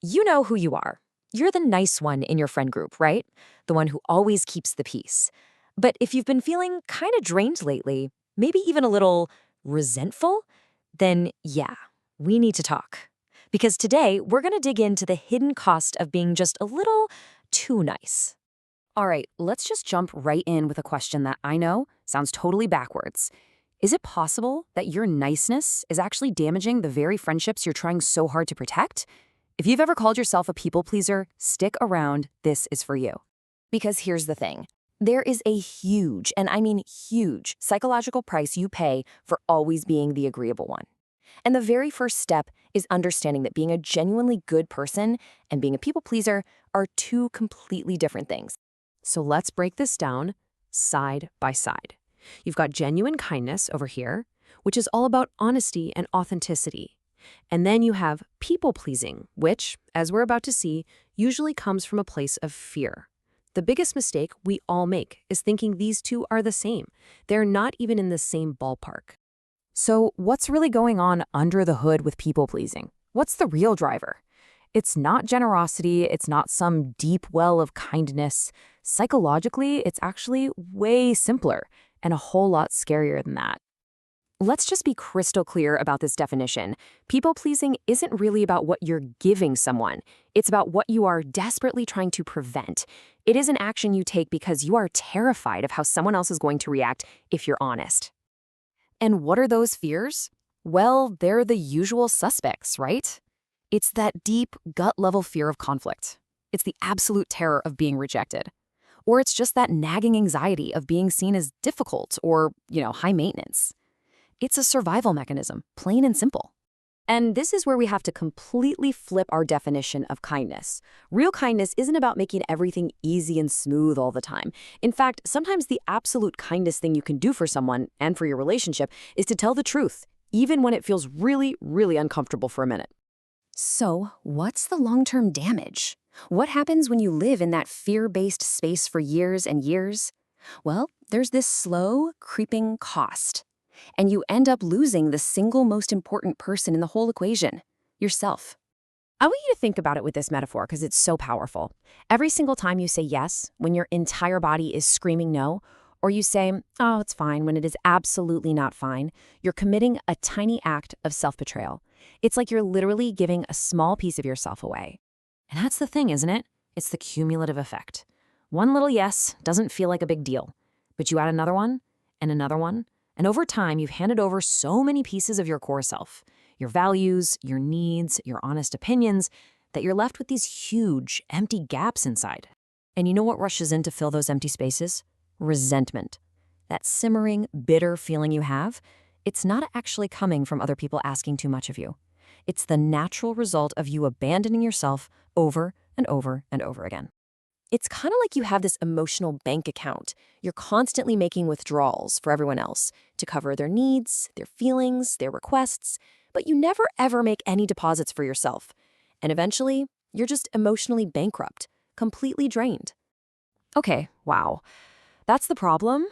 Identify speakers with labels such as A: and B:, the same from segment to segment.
A: You know who you are. You're the nice one in your friend group, right? The one who always keeps the peace. But if you've been feeling kind of drained lately, maybe even a little resentful, then yeah, we need to talk. Because today, we're going to dig into the hidden cost of being just a little too nice. All right, let's just jump right in with a question that I know sounds totally backwards. Is it possible that your niceness is actually damaging the very friendships you're trying so hard to protect? If you've ever called yourself a people pleaser, stick around, this is for you. Because here's the thing. There is a huge, and I mean huge, psychological price you pay for always being the agreeable one. And the very first step is understanding that being a genuinely good person and being a people pleaser are two completely different things.
B: So let's break this down side by side. You've got genuine kindness over here, which is all about honesty and authenticity. And then you have people-pleasing, which, as we're about to see, usually comes from a place of fear. The biggest mistake we all make is thinking these two are the same. They're not even in the same ballpark.
A: So what's really going on under the hood with people-pleasing? What's the real driver? It's not generosity, it's not some deep well of kindness. Psychologically, it's actually way simpler and a whole lot scarier than that. Let's just be crystal clear about this definition. People-pleasing isn't really about what you're giving someone. It's about what you are desperately trying to prevent. It is an action you take because you are terrified of how someone else is going to react if you're honest. And what are those fears? Well, they're the usual suspects, right? It's that deep, gut-level fear of conflict. It's the absolute terror of being rejected. Or it's just that nagging anxiety of being seen as difficult or, high maintenance. It's a survival mechanism, plain and simple. And this is where we have to completely flip our definition of kindness. Real kindness isn't about making everything easy and smooth all the time. In fact, sometimes the absolute kindest thing you can do for someone and for your relationship is to tell the truth, even when it feels really, really uncomfortable for a minute. So, what's the long-term damage? What happens when you live in that fear-based space for years and years? Well, there's this slow, creeping cost. And you end up losing the single most important person in the whole equation, yourself. I want you to think about it with this metaphor because it's so powerful. Every single time you say yes, when your entire body is screaming no, or you say, oh, it's fine, when it is absolutely not fine, you're committing a tiny act of self-betrayal. It's like you're literally giving a small piece of yourself away. And that's the thing, isn't it? It's the cumulative effect. One little yes doesn't feel like a big deal, but you add another one, and over time, you've handed over so many pieces of your core self, your values, your needs, your honest opinions, that you're left with these huge, empty gaps inside. And you know what rushes in to fill those empty spaces? Resentment. That simmering, bitter feeling you have, it's not actually coming from other people asking too much of you. It's the natural result of you abandoning yourself over and over and over again. It's kind of like you have this emotional bank account. You're constantly making withdrawals for everyone else to cover their needs, their feelings, their requests, but you never ever make any deposits for yourself. And eventually, you're just emotionally bankrupt, completely drained. Okay, wow. That's the problem.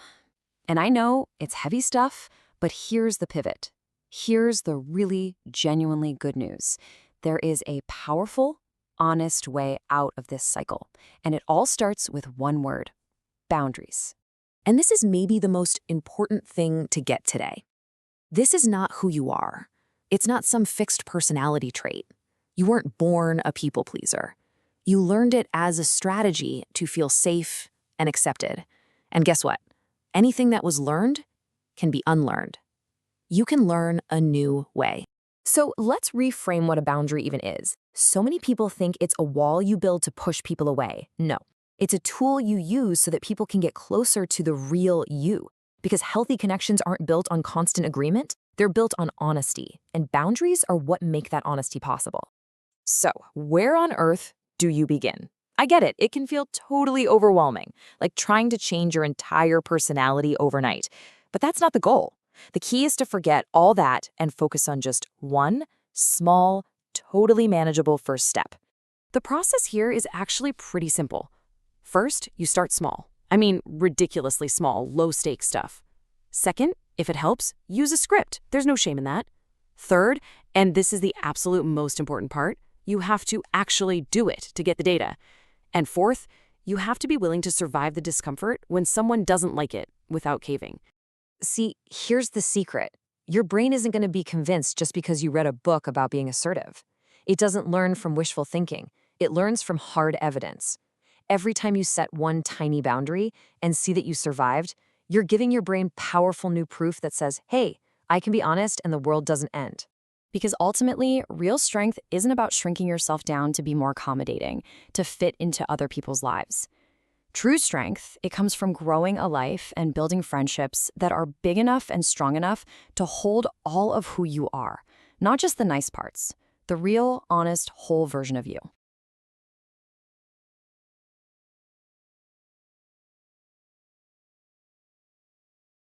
A: And I know it's heavy stuff, but here's the pivot. Here's the really genuinely good news. There is a powerful, honest way out of this cycle. And it all starts with one word: boundaries. And this is maybe the most important thing to get today. This is not who you are. It's not some fixed personality trait. You weren't born a people pleaser. You learned it as a strategy to feel safe and accepted. And guess what? Anything that was learned can be unlearned. You can learn a new way. So let's reframe what a boundary even is. So many people think it's a wall you build to push people away. No, it's a tool you use so that people can get closer to the real you. Because healthy connections aren't built on constant agreement, they're built on honesty. And boundaries are what make that honesty possible. So, where on earth do you begin? I get it can feel totally overwhelming, like trying to change your entire personality overnight. But that's not the goal. The key is to forget all that and focus on just one small, totally manageable first step. The process here is actually pretty simple. First, you start small. I mean, ridiculously small, low-stakes stuff. Second, if it helps, use a script. There's no shame in that. Third, and this is the absolute most important part, You have to actually do it to get the data. And fourth, you have to be willing to survive the discomfort when someone doesn't like it without caving.
B: See, here's the secret. Your brain isn't going to be convinced just because you read a book about being assertive. It doesn't learn from wishful thinking. It learns from hard evidence. Every time you set one tiny boundary and see that you survived, you're giving your brain powerful new proof that says, hey, I can be honest and the world doesn't end.
C: Because ultimately, real strength isn't about shrinking yourself down to be more accommodating, to fit into other people's lives. True strength, it comes from growing a life and building friendships that are big enough and strong enough to hold all of who you are, not just the nice parts, the real, honest, whole version of you.